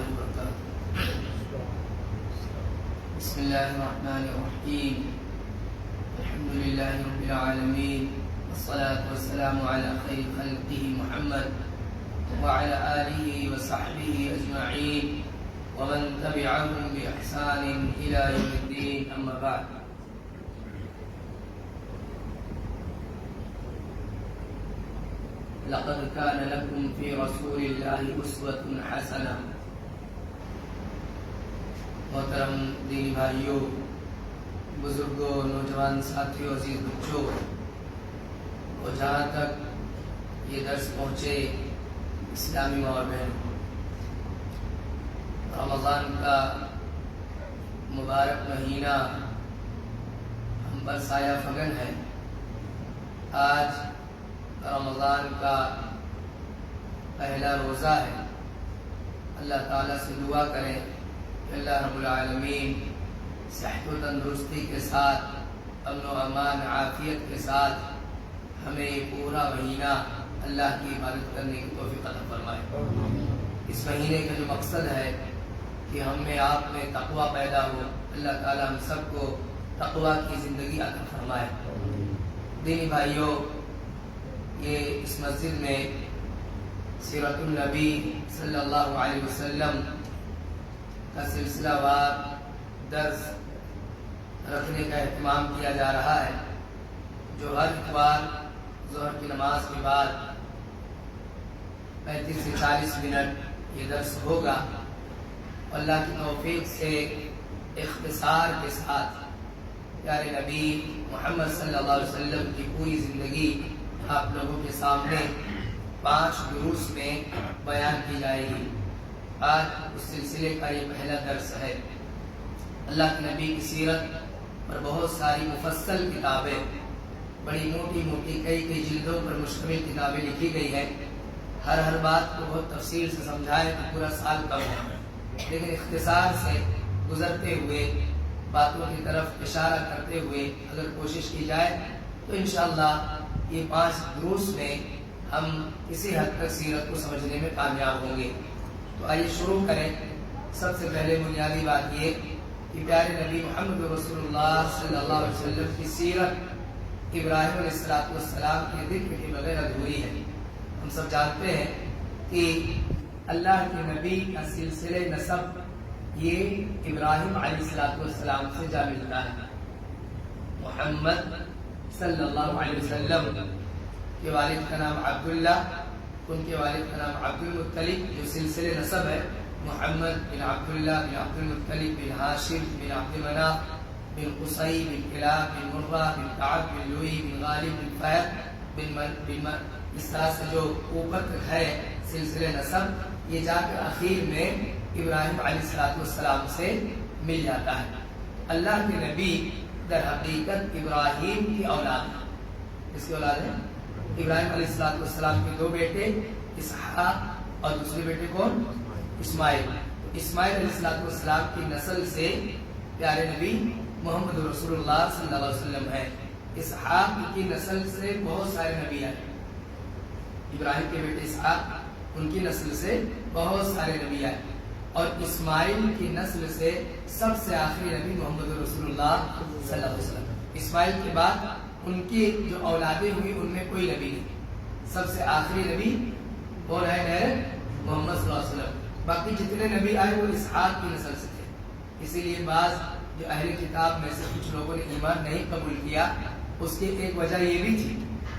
الله وبركاته. بسم الله الرحمن الرحيم. الحمد لله رب العالمين، والصلاة والسلام على خير خلقه محمد وعلى آله وصحبه أجمعين ومن تبعهم بإحسان إلى يوم الدين، أما بعد. لقد كان لكم في رسول الله أسوة حسنة. محترم دینی بھائیوں، بزرگوں، نوجوان ساتھیوں، عزیز بچوں، اور جہاں تک یہ درس پہنچے اسلامی ماں بہنوں، رمضان کا مبارک مہینہ ہم پر سایہ فگن ہے. آج رمضان کا پہلا روزہ ہے. اللہ تعالیٰ سے دعا کریں کہ اللہ رب العالمین صحت و تندرستی کے ساتھ، امن و امان، عافیت کے ساتھ ہمیں یہ پورا مہینہ اللہ کی عبادت کرنے کی توفیق عطا فرمائے. اس مہینے کا جو مقصد ہے کہ ہم میں آپ میں تقوی پیدا ہو، اللہ تعالیٰ ہم سب کو تقوی کی زندگی عطا فرمائے. دینی بھائیوں، یہ اس مسجد میں سیرت النبی صلی اللہ علیہ وسلم کا سلسلہ وار درس رکھنے کا اہتمام کیا جا رہا ہے، جو ہر اتوار ظہر کی نماز کے بعد 35 سے 40 منٹ یہ درس ہوگا. اللہ کی توفیق سے اختصار کے ساتھ پیارے نبی محمد صلی اللہ علیہ وسلم کی پوری زندگی آپ لوگوں کے سامنے 5 دروس میں بیان کی جائے گی. آج اس سلسلے کا یہ پہلا درس ہے. اللہ کے نبی کی سیرت پر بہت ساری مفصل کتابیں، بڑی موٹی موٹی کئی جلدوں پر مشتمل کتابیں لکھی گئی ہیں. ہر بات کو بہت تفصیل سے سمجھائے تو پورا سال کم ہے، لیکن اختصار سے گزرتے ہوئے باتوں کی طرف اشارہ کرتے ہوئے اگر کوشش کی جائے تو انشاءاللہ یہ 5 دروس میں ہم کسی حد تک سیرت کو سمجھنے میں کامیاب ہوں گے. تو آئیے شروع کریں. سب سے پہلے بنیادی بات یہ کہ پیارے نبی محمد رسول اللہ صلی اللہ علیہ وسلم کی سیرت ابراہیم علیہ السلام کے ذکر کے بغیر ادھوری ہے. ہم سب جانتے ہیں کہ اللہ کے نبی کا سلسلہ نسب یہ ابراہیم علیہ السلام سے جا ملتا ہے. محمد صلی اللہ علیہ وسلم کے والد کا نام عبداللہ، ان کے والد کا نام عبد المطلب، جو سلسلہ نسب ہے محمد بن عبداللہ بن عبد المطلب بن ہاشم بن عبد مناف بن قصی بن کلاب بن مرہ بن کعب بن لوئی بن غالب بن فہد بن اس طرح سے جو اوپر تک ہے سلسلہ نسب، یہ جا کر اخیر میں ابراہیم علیہ السلام سے مل جاتا ہے. اللہ کے نبی در حقیقت ابراہیم کی اولاد ہے. اس کی اولاد ہے ابراہیم علیہ السلام کے 2 بیٹے اسحاق اور دوسرے بیٹے کون؟ اسماعیل. اسماعیل علیہ السلام کی نسل سے پیارے نبی محمد رسول اللہ صلی اللہ علیہ وسلم ہے. اسحاق کی نسل سے بہت سارے نبی آئے. ابراہیم کے بیٹے اسحاق، ان کی نسل سے بہت سارے نبی آئے. اور اسماعیل کی نسل سے سب سے آخری نبی محمد رسول اللہ صلی اللہ علیہ وسلم. اسماعیل کے بعد ان کی جو اولادیں ہوئی ان میں کوئی نبی نہیں. سب سے آخری نبی کون ہے؟ محمد صلی اللہ علیہ وسلم. باقی جتنے نبی آئے وہ اسحاق کی نسل سے تھے. اسی لیے بعض جو اہل کتاب میں سے کچھ لوگوں نے ایمان نہیں قبول کیا، اس کی ایک وجہ یہ بھی تھی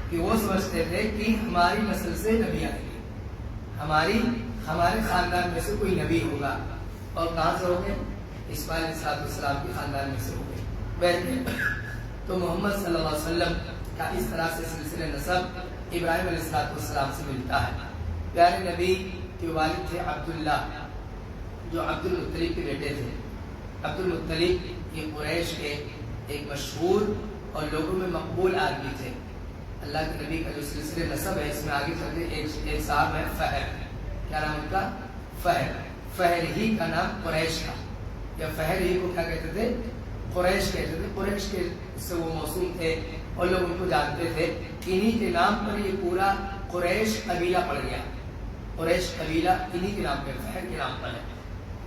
کہ وہ سمجھتے تھے کہ ہماری نسل سے نبی آئیں گے، ہمارے خاندان میں سے کوئی نبی ہوگا. اور کہاں سے ہو گئے؟ اسماعیل علیہ السلام کے خاندان میں سے ہو گئے. تو محمد صلی اللہ علیہ وسلم کا اس طرح سے سلسلہ نسب ابراہیم علیہ السلام سے ملتا ہے. پیارے نبی کے والد تھے عبداللہ، جو عبد المطلب کے بیٹے تھے. عبد المطلب یہ قریش کے ایک مشہور اور لوگوں میں مقبول آدمی تھے. اللہ کے نبی کا جو سلسلہ نسب ہے اس میں آگے چلتے ایک صاحب ہے فہر. کیا نام ان کا؟ فہر. فہر ہی کا نام قریش تھا، یا فہر ہی کو کیا کہتے تھے؟ قریش کہتے تھے. قریش کے سے وہ موسوم تھے اور لوگ ان کو جانتے تھے. انہی کے نام پر یہ پورا قریش قبیلہ پڑ گیا. قریش قبیلہ انہی کے نام پر، فہر کے نام پر ہے.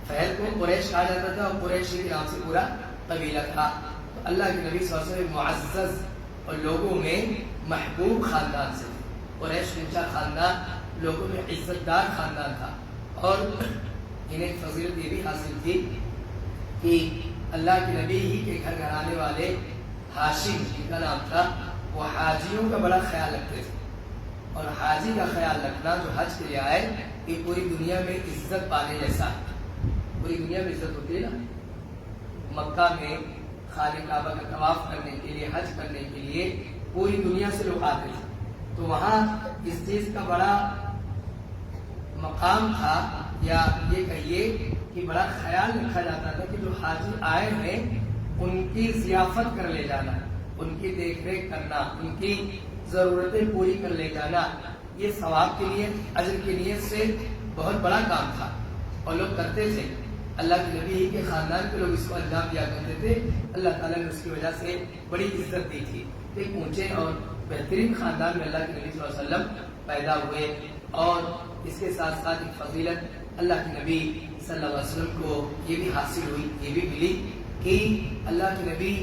فہل کو قریش کہا جاتا تھا اور قریشی کے نام سے پورا قبیلہ تھا. تو اللہ کے نبی صلی اللہ علیہ وسلم معزز اور لوگوں میں محبوب خاندان سے تھے. قریش اونچا خاندان، لوگوں میں عزت دار خاندان تھا. اور انہیں فضیلت یہ بھی حاصل تھی کہ اللہ کے نبی ہی کے گھر گھرانے والے ہاشم جن کا نام تھا، وہ حاجیوں کا بڑا خیال رکھتے تھے. اور حاجی کا خیال رکھنا جو حج کے لیے آئے یہ پوری دنیا میں عزت پانے جیسا ہے. پوری دنیا میں عزت ہوتی ہے نا. مکہ میں خانہ کعبہ کا طواف کرنے کے لیے، حج کرنے کے لیے پوری دنیا سے لوگ آتے تھے. تو وہاں اس چیز کا بڑا مقام تھا، یا یہ کہیے کہ بڑا خیال رکھا جاتا تھا کہ جو حاجی آئے ہیں ان کی ضیافت کر لے جانا، ان کی دیکھ ریکھ کرنا، ان کی ضرورتیں پوری کر لے جانا، یہ ثواب کے لیے، اجر کی نیت سے بہت بڑا کام تھا اور لوگ کرتے تھے. اللہ کے نبی کے خاندان کے لوگ اس کو انجام دیا کرتے تھے. اللہ تعالیٰ نے اس کی وجہ سے بڑی عزت دی تھی. ایک اونچے اور بہترین خاندان میں اللہ کے نبی صلی اللہ علیہ وسلم پیدا ہوئے. اور اس کے ساتھ ساتھ ایک فضیلت اللہ کے نبی صلی اللہ علیہ وسلم کو یہ بھی حاصل ہوئی، یہ بھی ملی کہ اللہ کے نبی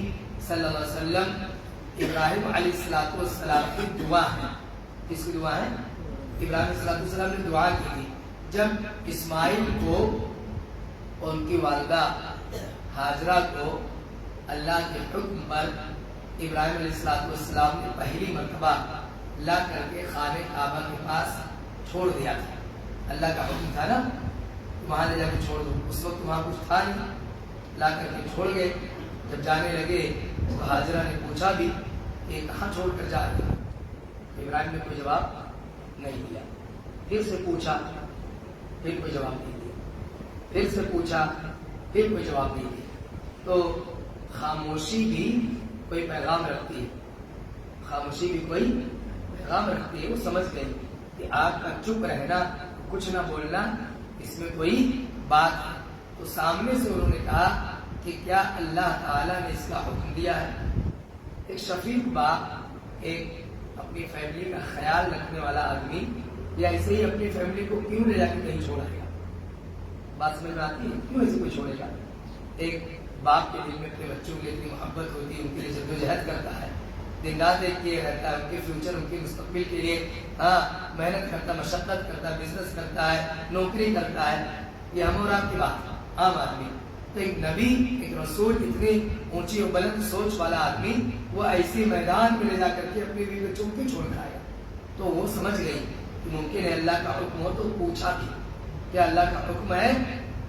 صلی اللہ علیہ وسلم ابراہیم علیہ السلام کی دعا ہے. کس کی دعا ہے؟ ابراہیم علیہ السلام نے دعا کی تھی جب اسماعیل کو اور ان کی والدہ ہاجرہ کو اللہ کے حکم پر ابراہیم علیہ السلام نے پہلی مرتبہ لا کر کے خانہ کعبہ کے پاس چھوڑ دیا تھا. اللہ کا حکم تھا نا وہاں لے جا کے چھوڑ دو. اس وقت وہاں کچھ تھا نہیں، لا کر کے چھوڑ گئے. جب جانے لگے تو ہاجرہ نے پوچھا بھی کہ کہاں چھوڑ کر جا رہے ہیں؟ ابراہیم نے کوئی جواب نہیں دیا. پھر سے پوچھا، پھر کوئی جواب نہیں دیا. پھر سے پوچھا، پھر کوئی جواب نہیں دیا. تو خاموشی بھی کوئی پیغام رکھتی ہے. خاموشی بھی کوئی پیغام رکھتی ہے. وہ سمجھ گئی کہ آپ کا چپ رہنا، کچھ نہ بولنا، اس میں کوئی بات ہے. تو سامنے سے انہوں نے کہا کہ کیا اللہ تعالیٰ نے اس کا حکم دیا ہے؟ ایک شفیق باپ، ایک اپنی فیملی کا خیال رکھنے والا آدمی یا ایسے ہی اپنی فیملی کو کیوں لے جا کے کہیں چھوڑا گیا؟ بات سمجھ میں آتی ہے؟ کیوں ایسے کوئی چھوڑے گا؟ ایک باپ کے دل میں اپنے بچوں کے لیے اتنی محبت ہوتی ہے، ان کے لیے جدوجہد کرتا ہے، دن رات ایک کیے رہتا ہے، ان کے فیوچر، ان کے مستقبل کے لیے محنت کرتا، مشقت کرتا، بزنس کرتا ہے، نوکری کرتا ہے. یہ ہم اور آپ کی بات ہے، عام آدمی. تو ایک نبی، ایک رسول، اتنی اونچی اور بلند سوچ والا آدمی، وہ ایسی میدان میں لے جا کر کے اپنی بیوی بچوں کو چھوڑ کر آیا. تو وہ سمجھ گئی کہ ممکن ہے اللہ کا حکم ہو. تو پوچھا بھی کیا اللہ کا حکم ہے؟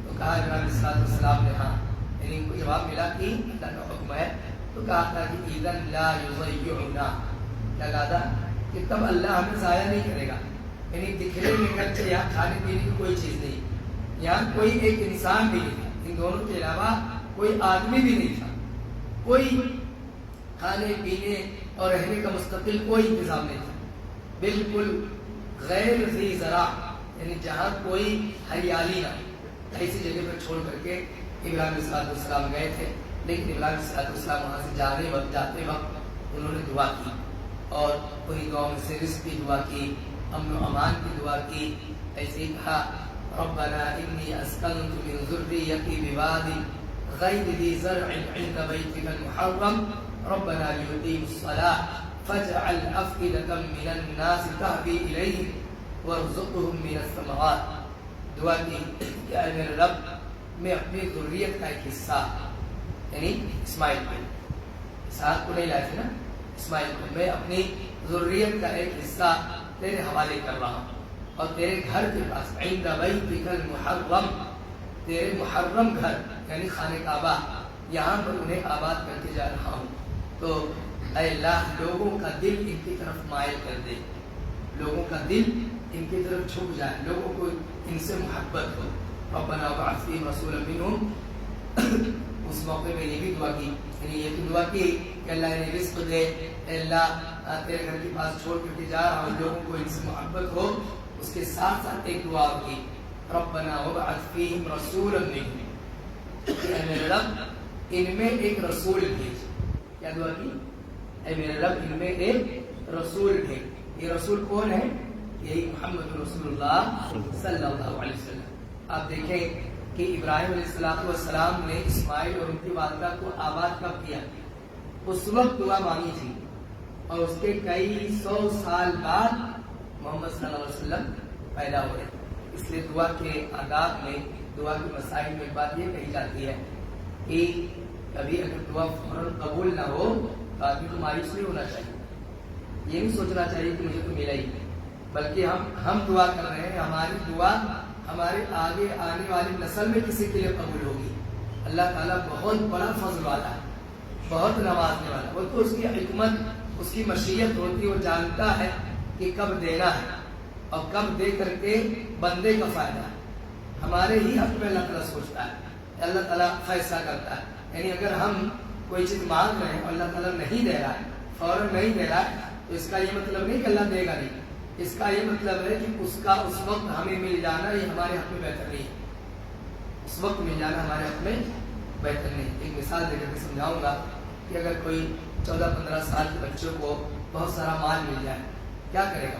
تو کہا ابراہیم علیہ السلام نے ہاں. یعنی ان کو جواب ملا کہ اللہ کا حکم ہے. تو کہا تھا کہ اذن لا یضیعنا، کیا کہا تھا کہ تب اللہ ہمیں ضائع نہیں کرے گا. یعنی دکھنے میں کچھ یہاں کھانے پینے کی کوئی چیز نہیں، یہاں کوئی ایک انسان بھی نہیں تھا، ان دونوں کے علاوہ کوئی آدمی بھی نہیں تھا، کوئی کھانے پینے اور رہنے کا مستقل کوئی انتظام نہیں تھا. بالکل غیر ذی زرع، یعنی جہاں کوئی ہریالی نہ، ایسی جگہ پر چھوڑ کر کے ابراہیم علیہ السلام گئے تھے. لیکن ابراہیم علیہ السلام وہاں سے جاتے وقت انہوں نے دعا کی اور پوری دعاؤں میں سے رزق کی دعا کی، امن و امان کی دعا کی. ایسے ہی کہا ربنا انی اسکنت من ذریتی بواد غیر ذی زرع عند بیتک المحرم ربنا لیقیموا الصلاة فاجعل افئدة من الناس تهوی الیہم وارزقهم من الثمرات. دعا کی کہ اے میرے رب، میں اپنی ذریت کا ایک حصہ، یعنی اسماعیل کو، اسحاق کو نہیں لائے تھے نا، اسماعیل کو، میں اپنی ذریت کا ایک حصہ تیرے حوالے کر رہا ہوں اور تیرے گھر کے پاس عند بیتک المحرم، تیرے محرم گھر یعنی خانہ کعبہ، یہاں پر انہیں آباد کر کے جا رہا ہوں. تو اے اللہ، لوگوں کا دل ان کی طرف مائل کر دے، لوگوں کا دل ان کی طرف جھک جائے، لوگوں کو ان سے محبت ہو. ربنا وابعث فیہم رسولا منہم. اس موقع میں یہ بھی دعا کی، یعنی یہ بھی دعا کی کہ اللہ انہیں رزق دے، اے اللہ تیرے گھر کے پاس چھوڑ کر کے جا رہا ہوں، لوگوں کو ان سے محبت ہو. اس کے ساتھ ساتھ ایک دعا کی ربنا وابعث فیہم رسولا منہم، اے میرے رب ان میں ایک رسول بھیج. کیا دعا کی؟ اے میرے رب ان میں ایک رسول بھیج. یہ رسول کون ہے؟ یہی محمد رسول اللہ صلی اللہ علیہ وسلم. آپ دیکھیں کہ ابراہیم علیہ السلام نے اسماعیل اور ان کی والدہ کو آباد کب کیا؟ اس وقت دعا مانگی تھی، اور اس کے کئی 100 سال بعد محمد صلی اللہ علیہ وسلم پیدا ہوئے۔ اس لیے دعا کے آداب میں، دعا کے مسائل میں ایک بات یہ کہی جاتی ہے کہ کبھی اگر دعا فوراً قبول نہ ہو تو آدمی کو مایوس نہیں ہونا چاہیے، یہ نہیں سوچنا چاہیے کہ مجھے تو ملا ہی، بلکہ ہم دعا کر رہے ہیں، ہماری دعا ہمارے آگے آنے والی نسل میں کسی کے لیے قبول ہوگی۔ اللہ تعالیٰ بہت بڑا فضل والا ہے، بہت نوازنے والا، وہ تو اس کی حکمت، اس کی مشیت ہوتی ہے، وہ جانتا ہے کہ کب دینا ہے اور کب دے کر کے بندے کا فائدہ ہے۔ ہمارے ہی حق میں اللہ تعالیٰ سوچتا ہے، اللہ تعالیٰ فیصلہ کرتا ہے۔ یعنی اگر ہم کوئی چیز مانگ رہے ہیں اور اللہ تعالیٰ نہیں دے رہا ہے، فوراً نہیں دے رہا ہے، تو اس کا یہ مطلب نہیں کہ اللہ دے گا نہیں، اس کا یہ مطلب ہے کہ اس کا اس وقت ہمیں مل جانا یہ ہمارے حق میں بہتر نہیں ہے، اس وقت مل جانا ہمارے حق میں بہتر نہیں۔ ایک مثال دے کر کے سمجھاؤں گا کہ اگر کوئی 14-15 سال کے بچوں کو بہت سارا مال مل جائے، کیا کرے گا؟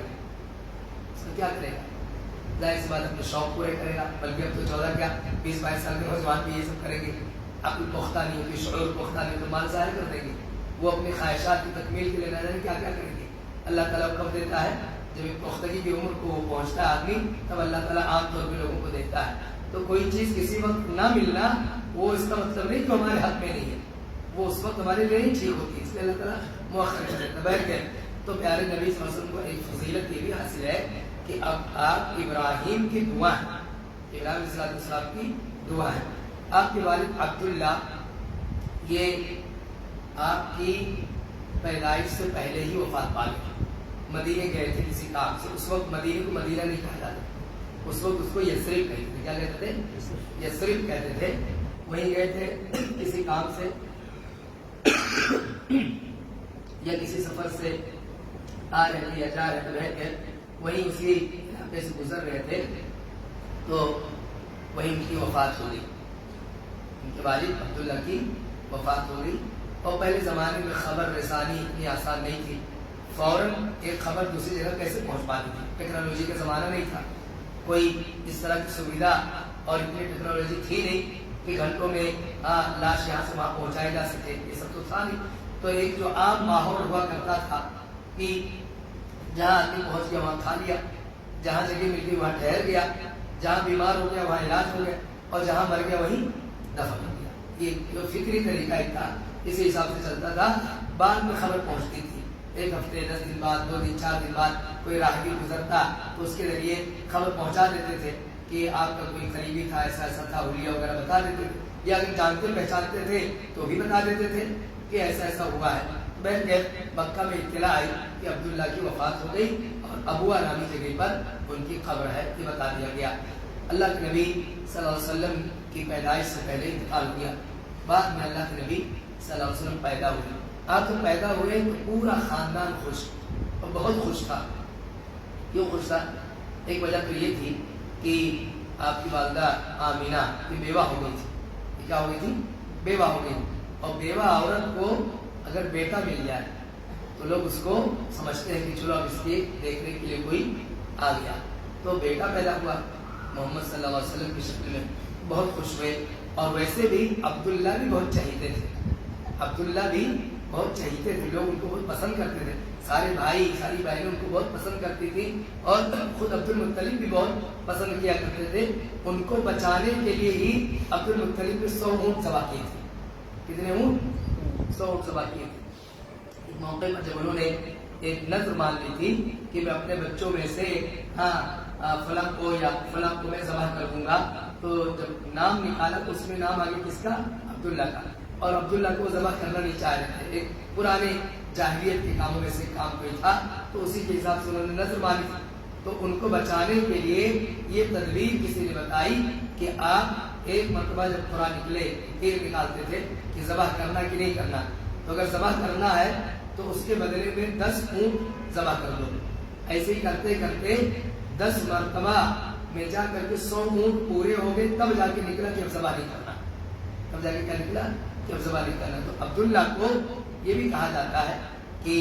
اس میں کیا کرے گا؟ ظاہر سی بات اپنے شوق پورے کرے گا، بلکہ اب تو 14 کیا 20-22 سال کے نوجوان بھی یہ سب کریں گے۔ عقل پختہ نہیں ہوتی، شعور پختہ نہیں تو مال ظاہر کر دیں گے، وہ اپنی خواہشات کی تکمیل کے لیے نہ جانے کیا کیا کریں گے۔ اللہ تعالیٰ کو کب دیتا ہے؟ جب ایک پختگی کی عمر کو پہنچتا ہے آدمی، تب اللہ تعالیٰ عام طور پہ لوگوں کو دیتا ہے۔ تو کوئی چیز کسی وقت نہ ملنا وہ اس کا مطلب نہیں کہ ہمارے حق میں نہیں ہے، وہ اس وقت ہمارے لیے نہیں ٹھیک ہوتی، اس لیے اللہ تعالیٰ مؤخر کر دیتا ہے۔ بہرکیف تو پیارے نبی صلی اللہ علیہ وسلم کو ایک فضیلت یہ بھی حاصل ہے کہ اب آپ ابراہیم کی دعا ہے، ابراہیم علیہ السلام کی دعا ہے۔ آپ کے والد عبداللہ یہ آپ کی پیدائش سے پہلے ہی وفات پا گئے، مدینے گئے تھے کسی کام سے۔ اس وقت مدینے کو مدینہ نہیں کہا جاتا، اس وقت اس کو یثرب کہتے تھے۔ کیا کہتے تھے؟ یثرب کہتے تھے۔ وہیں گئے تھے کسی کام سے یا کسی سفر سے آ رہے تھے یا جا رہے تھے، رہ کے وہیں اسی علاقے سے گزر رہے تھے تو وہیں ان کی وفات ہو گئی، ان کے والد عبداللہ کی وفات ہو گئی۔ اور پہلے زمانے میں خبر رسانی اتنی آسان نہیں تھی، فوراً ایک خبر دوسری جگہ کیسے پہنچ پاتی تھی؟ ٹیکنالوجی کا زمانہ نہیں تھا، کوئی اس طرح کی سویدھا اور اتنی ٹیکنالوجی تھی نہیں کہ گھنٹوں میں لاش یہاں سے وہاں پہنچائی جا سکے، یہ سب تو تھا نہیں۔ تو ایک جو عام ماحول ہوا کرتا تھا کہ جہاں آدمی پہنچ گیا وہاں کھا لیا، جہاں جگہ مل گئی وہاں ٹھہر گیا، جہاں بیمار ہو گیا وہاں علاج ہو گیا، اور جہاں مر گیا وہیں دفن ہو گیا۔ یہ جو فکری طریقہ ایک تھا، اسی حساب سے چلتا تھا۔ بعد میں خبر پہنچتی تھی، ایک ہفتے 10 دن بعد، 2 دن 4 دن بعد کوئی راہگیر گزرتا تو اس کے ذریعے خبر پہنچا دیتے تھے کہ آپ کا کوئی قریبی تھا، ایسا ایسا تھا، حلیہ وغیرہ بتا دیتے تھے، یا اگر جانتے پہچانتے تھے تو بھی بتا دیتے تھے کہ ایسا ایسا ہوا ہے۔ بہرکیف مکہ میں اطلاع آئی کہ عبداللہ کی وفات ہو گئی اور ابوا نامی جگہ پر ان کی قبر ہے، یہ بتا دیا گیا۔ اللہ کے نبی صلی اللہ علیہ وسلم کی پیدائش سے پہلے انتقال ہو گیا، بعد میں اللہ کے نبی صلی اللہ علیہ وسلم پیدا ہوئے۔ آپ جب پیدا ہوئے تو پورا خاندان خوش اور بہت خوش تھا۔ کیوں خوش تھا؟ ایک وجہ تو یہ تھی کہ آپ کی والدہ آمینہ کی بیوہ ہو گئی تھی۔ کیا ہو گئی تھی؟ بیوہ ہو گئی، اور بیوہ عورت کو اگر بیٹا مل جائے تو لوگ اس کو سمجھتے ہیں کہ چلو اب اس کے دیکھنے کے لیے کوئی آ گیا۔ تو بیٹا پیدا ہوا محمد صلی اللہ علیہ وسلم کی شکل میں، بہت خوش ہوئے۔ اور ویسے بھی عبداللہ بھی بہت چہیتے تھے، عبداللہ بھی بہت چہیتے تھے، لوگ ان کو بہت پسند کرتے تھے، سارے بھائی ساری بہنیں ان کو بہت پسند کرتی تھی، اور خود عبد المطلب بھی بہت پسند کیا کرتے تھے۔ ان کو بچانے کے لیے ہی عبد المطلب نے 100 اونٹ ذبح کیے تھے۔ کتنے اونٹ؟ 100 اونٹ ذبح کیے تھے۔ ایک موقع پر جب انہوں نے ایک نذر مان لی تھی کہ میں اپنے بچوں میں سے فلاں کو یا فلاں کو میں ذبح کر دوں گا، تو جب نام نکالا تو اس میں نام آگے کس کا؟ عبداللہ کا، اور عبداللہ کو ذبح کرنا نہیں چاہ رہے تھے۔ ایک پرانے جاہلیت کے کاموں میں سے کام کوئی تھا، تو اسی کے حساب سے انہوں نے نذر مانی تھی۔ تو ان کو بچانے کے لیے یہ تدبیر کسی نے بتائی کہ آپ ایک مرتبہ جب قرآن نکلے تیر نکالتے تھے کہ ذبح کرنا کہ نہیں کرنا، تو اگر ذبح کرنا ہے تو اس کے بدلے میں 10 اونٹ ذبح کر دو۔ ایسے ہی کرتے کرتے 10 مرتبہ میں جا کر کے 100 اونٹ پورے ہو گئے، تب جا کے نکلا کہ اب ذبح نہیں کرنا، تب جا کے کیا نکلا کہ اب ذبح نہیں کرنا۔ تو عبداللہ کو یہ بھی کہا جاتا ہے کہ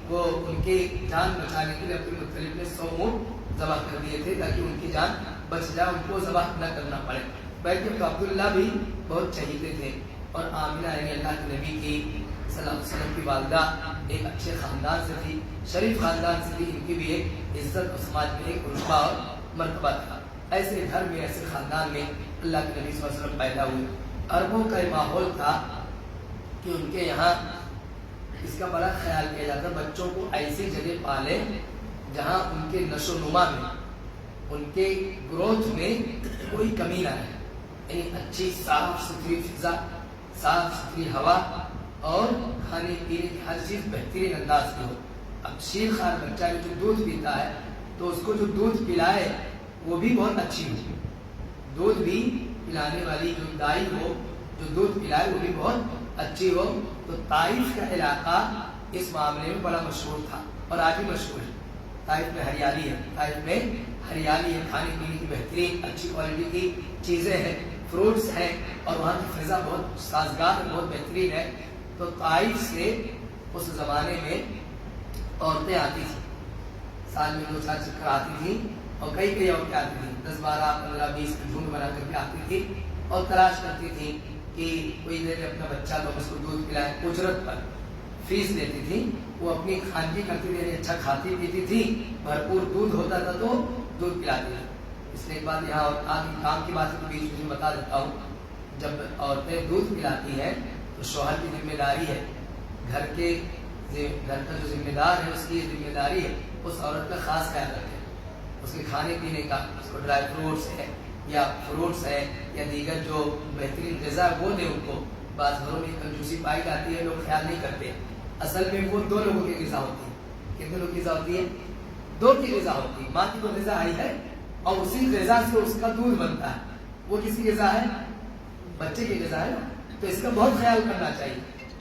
وہ ان کے جان بچانے کے لیے عبد المطلب نے 100 اونٹ ذبح کر دیے تھے تاکہ ان کی جان بچ جائے، ان کو ذبح نہ کرنا پڑے۔ بلکہ تو عبداللہ بھی بہت چہیتے تھے، اور آمنہ یعنی اللہ کے نبی کی صلی اللہ علیہ وسلم کی والدہ ایک اچھے خاندان سے تھی، شریف خاندان سے تھی، ان کی بھی ایک عزت اور سماج میں ایک رتبہ اور مرتبہ تھا۔ ایسے گھر میں ایسے خاندان میں اللہ کے نبی صلی اللہ علیہ وسلم پیدا ہوئے۔ عربوں کا یہ ماحول تھا کہ ان کے یہاں اس کا بڑا خیال کیا جاتا، بچوں کو ایسی جگہ پالے جہاں ان کے نشو و نما میں، ان کے گروتھ میں کوئی کمی نہ رہے، یعنی اچھی صاف ستھری فضا، صاف ستھری ہوا، اور کھانے پینے کی ہر چیز بہترین انداز کی ہو۔ اب شیر خوار بچہ جو دودھ پیتا ہے تو اس کو جو دودھ پلائے وہ بھی بہت اچھی ہو، دودھ بھی پلانے والی جو دائی ہو جو دودھ پلائے وہ بھی بہت اچھی ہو۔ تو طائف کا علاقہ اس معاملے میں بڑا مشہور تھا اور آج بھی مشہور ہے۔ طائف میں ہریالی ہے، طائف میں ہریالی ہے، کھانے پینے کی بہترین اچھی کوالٹی کی چیزیں ہیں، فروٹس ہیں، اور وہاں کی فضا بہت سازگار ہے، بہت بہترین ہے۔ تو طائف سے اس زمانے میں عورتیں آتی تھیں، سال میں 2-4 چکر آتی تھیں، اور کئی عورتیں آتی تھیں، 10, 12, 15, 20 کی جھنڈ بنا کر کے آتی تھی اور تلاش کرتی تھیں کہ کوئی دے دے اپنا بچہ تو اس کو دودھ پلائے، اجرت پر فیس لیتی تھی، وہ اپنی خانگی کرتی تھی، اچھا کھاتی پیتی تھی، بھرپور دودھ ہوتا تھا تو دودھ پلاتی تھی۔ اس لیے ایک بات یہاں آگے کام کی بات ہے، بیچ میں بتا دیتا ہوں، جب عورتیں دودھ پلاتی ہیں تو شوہر کی ذمہ داری ہے، گھر کا جو ذمہ دار ہے اس کی ذمہ داری ہے اس عورت کا خاص خیال رکھے، اس کے کھانے پینے کا، اس کو ڈرائی فروٹس ہے یا فروٹس ہے یا دیگر جو بہترین غذا ہے وہ دے ان کو۔ بعض گھروں میں کنجوسی پائی جاتی ہے، لوگ خیال نہیں کرتے، اصل میں وہ 2 لوگوں کی غذا ہوتی ہے۔ کتنے لوگ کی غذا ہوتی ہے؟ 2 کی غذا ہوتی ہے۔ ماں کی تو غذا آئی ہے اور اسی غذا سے اس کا دودھ بنتا ہے، وہ کس کی غذا ہے؟ بچے کی غذا ہے نا۔ تو اس کا بہت خیال کرنا چاہیے،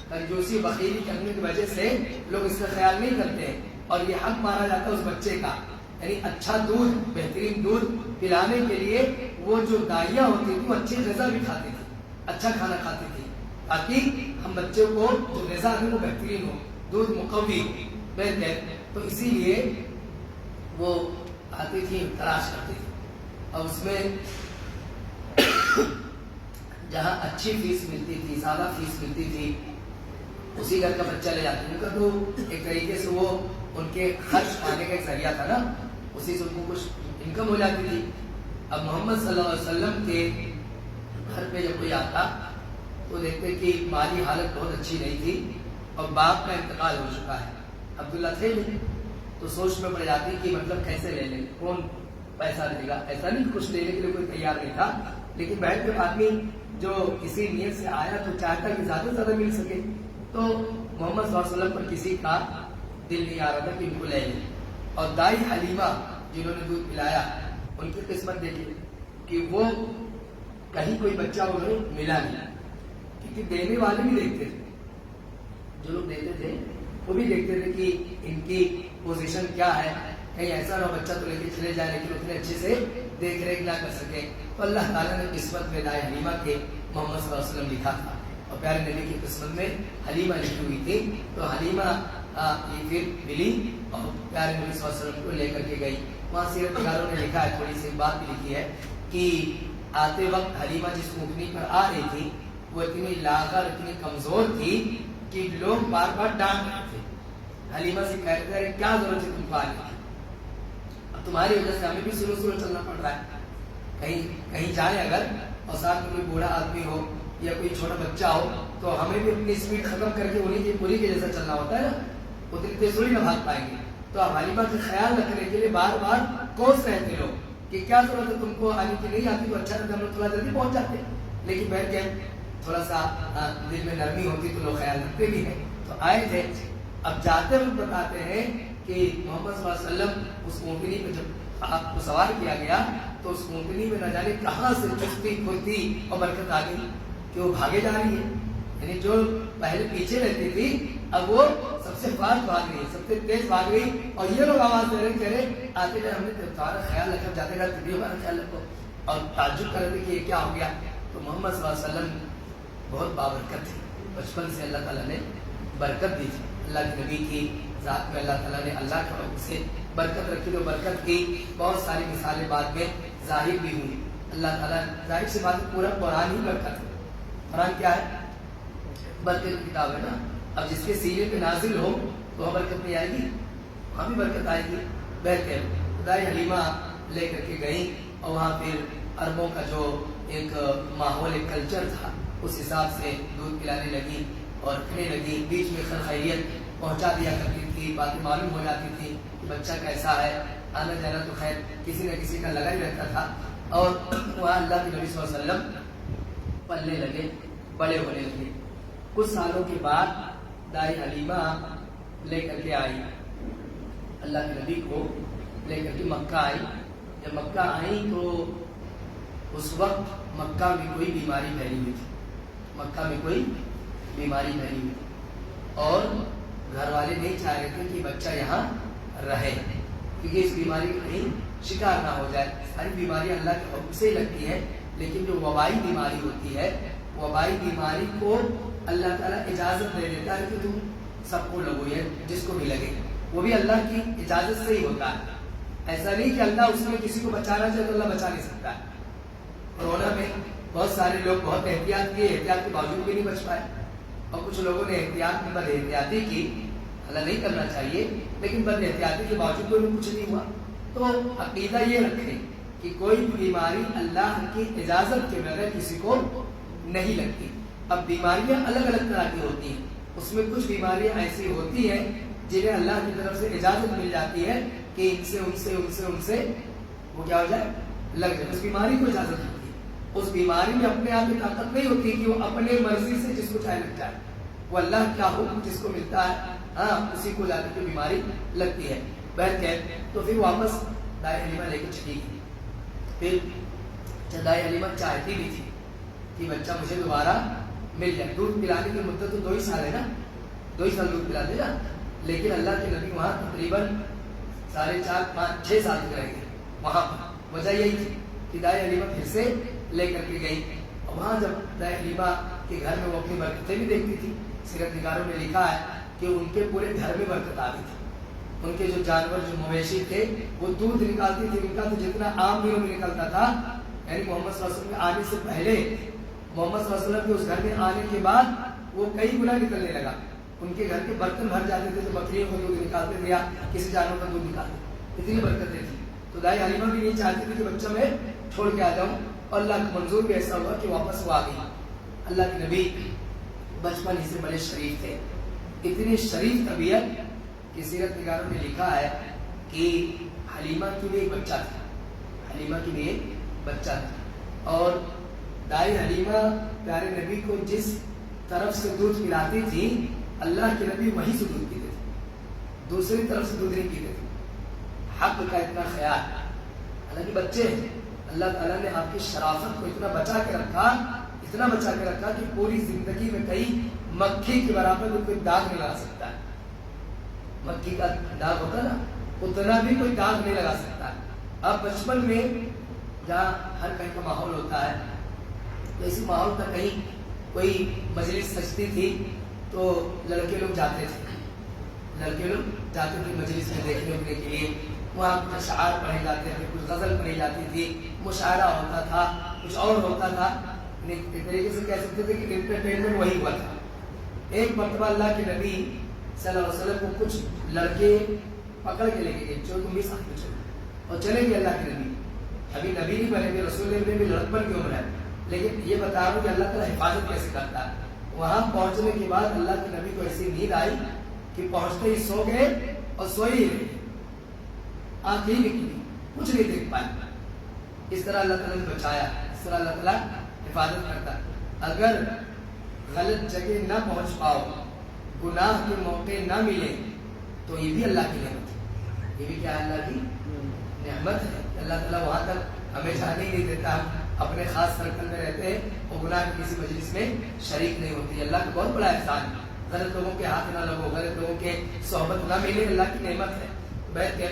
کنجوسی بخیلی کرنے کی وجہ سے لوگ اس کا خیال نہیں کرتے ہیں، اور یہ حق مانا جاتا ہے اس بچے کا، یعنی اچھا دودھ، بہترین دودھ پلانے کے لیے وہ جو دائیاں ہوتی تھی وہ اچھی غذا بھی کھاتی تھی، اچھا کھانا کھاتی تھی، تاکہ ہم بچے کو جو غذا ہے وہ بہترین ہو، دودھ مقوی بہتر۔ تو اسی لیے وہ آتی تھی، تلاش کرتی تھی، اور اس میں جہاں اچھی فیس ملتی تھی، زیادہ فیس ملتی تھی، اسی گھر کا بچہ لے جاتے ان کا، تو ایک طریقے سے وہ ان کے خرچ پانے کا ایک ذریعہ تھا نا، اسی سے ان کو کچھ انکم ہو جاتی تھی۔ اب محمد صلی اللہ علیہ وسلم کے گھر پہ جب کوئی آتا تو دیکھتے کہ مالی حالت بہت اچھی نہیں تھی اور باپ کا انتقال ہو چکا ہے، عبداللہ تھے نہیں، تو سوچ میں پڑ جاتی کہ مطلب کیسے لے لیں، کون پیسہ دے گا، ایسا نہیں کچھ لینے کے لیے کوئی تیار نہیں تھا، لیکن بہن کے آدمی جو اسی نیت سے آیا تو چاہتا کہ زیادہ سے زیادہ مل سکے، تو محمد صلی اللہ علیہ وسلم پر کسی کا دل نہیں آ رہا تھا کہ ان کو لے لیں، اور دائی حلیمہ جنہوں نے دودھ پلایا ان کی قسمت دیکھی کہ وہ کہیں کوئی بچہ انہیں ملا نہیں، کیونکہ دینے والے بھی دیکھتے تھے، جو لوگ دیتے تھے وہ بھی دیکھتے تھے کہ ان کی پوزیشن کیا ہے، کہیں ایسا نہ بچہ تو لے کے چلے جائے لیکن اتنے اچھے سے دیکھ ریکھ نہ کر سکے، تو اللہ تعالیٰ نے قسمت میں دائی حلیمہ کے محمد صلی اللہ علیہ وسلم لکھا تھا، اور پیارے نبی کی قسمت میں حلیمہ لکھی ہوئی تھی، تو حلیمہ یہ پھر ملی اور پیارے نبی صلی اللہ علیہ وسلم کو لے کر کے گئی۔ وہاں سیرت نگاروں نے لکھا ہے، تھوڑی سی بات بھی لکھی ہے کہ آتے وقت حلیمہ جس اونٹنی پر آ رہی تھی وہ اتنی لاغر، اتنی کمزور تھی کہ لوگ بار بار ڈانٹ رہے تھے، حلیمہ سے کہتے ہیں کیا ضرورت ہے تم کو آنے کی، اب تمہاری وجہ سے ہمیں بھی سلو سلو چلنا پڑ رہا ہے، کہیں جائیں اگر اور ساتھ میں کوئی بوڑھا آدمی ہو یا کوئی چھوٹا بچہ ہو تو ہمیں بھی اپنی اسپیڈ ختم کر کے انہیں کی پوری کے جیسا چلنا ہوتا ہے نا، اتنی تیز تھوڑی نہ بھاگ پائیں گے، تو اب حلیمہ کا خیال رکھنے کے لیے بار بار کوس رہے تھے لوگ کہ کیا ضرورت ہے تم کو آنے کی، نہیں آتی تو اچھا رہتا، ہم لوگ تھوڑا جلدی پہنچ جاتے، لیکن بیٹھ کے تھوڑا سا دل میں نرمی ہوتی تو لوگ خیال رکھتے بھی ہیں، تو آئے تھے۔ اب جاتے وقت بتاتے ہیں کہ محمد صلی اللہ علیہ وسلم اس اونٹنی پہ جب آپ کو سوار کیا گیا تو اس اونٹنی میں نہ جانے کہاں سے چستی پھرتی اور برکت آ گئی کہ وہ بھاگے جا رہی ہے، یعنی جو پہلے پیچھے رہتی تھی اب وہ سب سے فاسٹ بھاگ رہی ہے، سب سے تیز بھاگ رہی، اور یہ لوگ آواز دے رہے کہہ رہے آتے جائے ہم نے تمہارا خیال رکھا، جاتے گا تم بھی ہمارا خیال رکھو، اور تعجب کر رہے تھے کہ یہ کیا ہو گیا، تو محمد صلی اللہ علیہ وسلم بہت بابرکت تھے، بچپن سے اللہ تعالیٰ نے برکت دی تھی، اللہ کے نبی کی ذات میں اللہ تعالیٰ نے اللہ کے حکم سے برکت رکھی، تو برکت کی بہت ساری مثالیں بعد میں ظاہر بھی ہوئی۔ اللہ تعالیٰ ظاہر سی بات ہے پورا قرآن ہی برکت ہے. قرآن کیا ہے؟ برکت کی کتاب ہے نا. اب جس کے سینے پہ نازل ہو تو وہاں برکت نہیں آئے گی؟ وہاں بھی برکت آئے گی. بہتر خدائے حلیمہ لے کر کے گئی اور وہاں پھر عربوں کا جو ایک ماحول ایک کلچر تھا اس حساب سے دودھ پلانے لگی اور رکھنے لگی. بیچ میں خیر خیریت پہنچا دیا کرتی تھی, باتیں معلوم ہو جاتی تھی کہ بچہ کیسا ہے. آنا جانا تو خیر کسی نہ کسی کا لگا ہی رہتا تھا. اور وہاں اللہ کے نبی صلی اللہ علیہ وسلم پلنے لگے, بڑے ہونے لگے. کچھ سالوں کے بعد دائی حلیمہ لے کر کے آئی, اللہ کے نبی کو لے کر کے مکہ آئی. جب مکہ آئی تو اس وقت مکہ میں کوئی بیماری پھیلی ہوئی تھی, مکہ میں کوئی بیماری پھیلی ہوئی تھی اور گھر والے نہیں چاہ رہے تھے کہ بچہ یہاں رہے کیونکہ اس بیماری کا کہیں شکار نہ ہو جائے. ساری بیماریاں اللہ کے حکم سے ہی لگتی ہے, لیکن جو وبائی بیماری ہوتی ہے, وبائی بیماری کو اللہ تعالیٰ اجازت دے دیتا ہے کہ تم سب کو لگو, یہ جس کو بھی لگے, وہ بھی اللہ کی اجازت سے ہی ہوتا ہے. ایسا نہیں کہ اللہ اس میں کسی کو بچانا چاہے تو اللہ بچا نہیں سکتا ہے. کورونا میں بہت سارے لوگ بہت احتیاط کیے, احتیاط کے باوجود بھی نہیں بچ پائے, اور کچھ لوگوں نے احتیاط میں بد احتیاطی کی. اللہ نہیں کرنا چاہیے لیکن بد احتیاطی کے باوجود کوئی کچھ نہیں ہوا. تو عقیدہ یہ رکھیں کہ کوئی بیماری اللہ کی اجازت کے بغیر کسی کو نہیں لگتی. اب بیماریاں الگ الگ طرح کی ہوتی ہیں, اس میں کچھ بیماریاں ایسی ہوتی ہیں جنہیں اللہ کی طرف سے اجازت مل جاتی ہے کہ ان سے وہ کیا ہو جائے, لگ جائے. اس بیماری کو اجازت ہوتی ہے. اس بیماری میں اپنے آپ میں طاقت نہیں ہوتی کہ وہ اپنے مرضی سے جس کو چاہے لگ جائے. وہ اللہ کا حکم جس کو ملتا ہے ہاں اسی کو جا کر کے بیماری لگتی ہے. بہرکیف تو پھر واپس دائی حلیمہ لے کے چلی گئی. پھر دائی حلیمہ چاہتی بھی تھی کہ بچہ مجھے دوبارہ مل جائے. دودھ پلانے کی مدت تو 2 ہی سال ہے نا, 2 ہی سال دودھ پلاتے نا, لیکن اللہ کے نبی وہاں تقریباً 4.5 5 6 سال تک رہ گئے وہاں پر. وجہ یہی تھی کہ دائی حلیمہ پھر سے لے کر کے گئی, اور وہاں جب دائی حلیمہ کے گھر میں وہ اپنی برکتیں بھی دیکھتی تھی. سیرت نگاروں نے لکھا ہے کہ ان کے پورے گھر میں برکت آ رہی تھی. ان کے جو جانور جو مویشی تھے وہ دودھ نکالتی تھی, ان کا تو جتنا عام دنوں میں نکلتا تھا, یعنی محمد صلی اللہ علیہ وسلم کے آنے سے پہلے, محمد صلی اللہ علیہ وسلم کے اس گھر میں آنے کے بعد وہ کئی گنا نکلنے لگا. ان کے گھر کے برتن بھر جاتے تھے, تو بکریوں کو دودھ نکالتے تھے یا کسی جانور کا دودھ نکالتے, اتنی برکتیں تھی. تو دائی حلیمہ بھی نہیں چاہتی تھی کہ بچہ میں چھوڑ کے آ جاؤں, اور اللہ کا منظور بھی ایسا ہوا کہ واپس وہ آ گئی. اللہ کے نبی بچپن ہی سے بڑے شریف تھے, اتنی شریف طبیعت کہ سیرت نگاروں نے لکھا ہے کہ حلیمہ کی بھی ایک بچہ تھا, حلیمہ کی بھی ایک بچہ تھا. اور دائی حلیمہ پیارے نبی کو جس طرف سے دودھ پلاتی تھی, اللہ کے نبی وہیں سے دودھ پیتے تھے, دوسری طرف سے دودھ نہیں پیتے تھے. حق کا اتنا خیال, حالانکہ بچے ہیں, اللہ تعالیٰ نے آپ کی شرافت کو اتنا بچا کے رکھا, اتنا بچا کے رکھا کہ پوری زندگی میں کہیں مکھی کے برابر کوئی داغ نہیں لگا سکتا ہے. مکھی کا داغ ہوتا نا, اتنا بھی کوئی داغ نہیں لگا سکتا ہے. اب بچپن میں جہاں ہر کہیں کا ماحول ہوتا ہے, تو اسی ماحول کا کہیں کوئی مجلس سجتی تھی تو لڑکے لوگ جاتے تھے مجلس میں دیکھنے کے لیے. وہاں کچھ اشعار پڑھے جاتے تھے, کچھ غزل پڑھی جاتی تھی, مشاعرہ ہوتا تھا, کچھ اور ہوتا تھا. ایک طریقے سے کہہ سکتے تھے کہ انٹرٹینمنٹ وہی ہوا تھا. ایک مرتبہ اللہ کے نبی صلی اللہ علیہ وسلم کو کچھ لڑکے پکڑ کے لے کے گئے, چلو تم بھی ساتھ میں چلو, اور چلے گئے. اللہ کے نبی ابھی نبی نہیں بنے, رسول نے بھی لڑکپن کی عمر ہے, لیکن یہ بتا رہا ہوں کہ اللہ تعالیٰ حفاظت کیسے کرتا ہے. وہاں پہنچنے کے بعد اللہ کے نبی کو ایسی نیند آئی کہ پہنچتے ہی سو گئے اور سوئے ہی رہے, آنکھ ہی نکلی, کچھ نہیں دیکھ پائے. اس طرح اللہ تعالیٰ نے بچایا, اس طرح اللہ تعالیٰ حفاظت کرتا. اگر غلط جگہ نہ پہنچ پاؤ, گناہ کے موقع نہ ملے, تو یہ بھی اللہ کی نعمت ہے. یہ بھی کیا اللہ کی نعمت ہے. اللہ تعالیٰ وہاں تک ہمیں جانے نہیں دیتا, اپنے خاص سرکل میں رہتے ہیں اور گناہ کی کسی مجلس میں شریک نہیں ہوتی. اللہ کا بہت بڑا احسان ہے. غلط لوگوں کے ہاتھ نہ لگو, غلط لوگوں کے صحبت نہ ملے, اللہ کی نعمت ہے. بیٹھ کے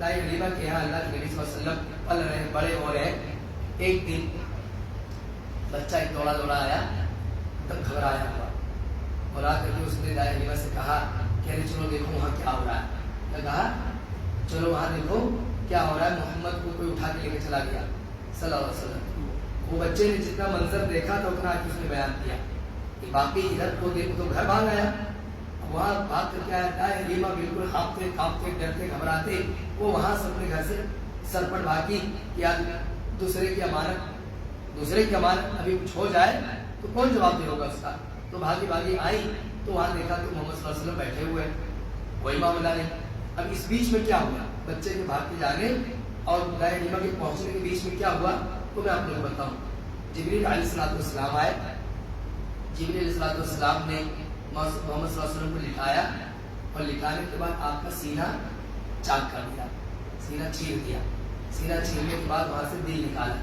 دائی حلیمہ کے یہاں اللہ کے نبی صلی اللہ علیہ وسلم پل رہے, بڑے ہو رہے. ایک دن بچہ ایک دوڑا آیا, تب گھبرایا ہوا, اور آ کر کے اس نے دائی حلیمہ سے کہا کہ ارے چلو دیکھو وہاں کیا ہو رہا ہے. کہا چلو وہاں دیکھو کیا ہو رہا ہے. محمد کو کوئی اٹھا کے لے کے چلا گیا صلی اللہ علیہ وسلم. وہ بچے نے جتنا منظر دیکھا تھا اتنا اس نے بیان کیا کہ باقی ادھر کو دیکھو تو گھر بھاگ آیا، وہاں بھاگ کر کے آیا حلیمہ بالکل کانپتے کانپتے ڈرتے گھبراتے، وہ وہاں سے اپنے گھر سے سرپٹ بھاگی کہ آج دوسرے کی امانت ابھی کچھ ہو جائے تو کون جواب دے ہوگا اس کا. تو بھاگی بھاگی آئی تو وہاں دیکھا تو محمد صلی اللہ علیہ وسلم بیٹھے ہوئے، کوئی معاملہ نہیں. اب اس بیچ میں کیا ہوا، بچے کے بھاگ کے جانے اور دائیں حلیمہ کے پہنچنے کے بیچ میں کیا ہوا تو میں آپ لوگوں کو بتاؤں. جبریل علیہ السلام آئے، جبریل علیہ السلام نے محمد صلی اللہ علیہ وسلم کو لکھایا اور لکھانے کے بعد آپ کا سینہ چاک کر دیا، سینہ چیر دیا. سینہ چیرنے کے بعد وہاں سے دل نکالا.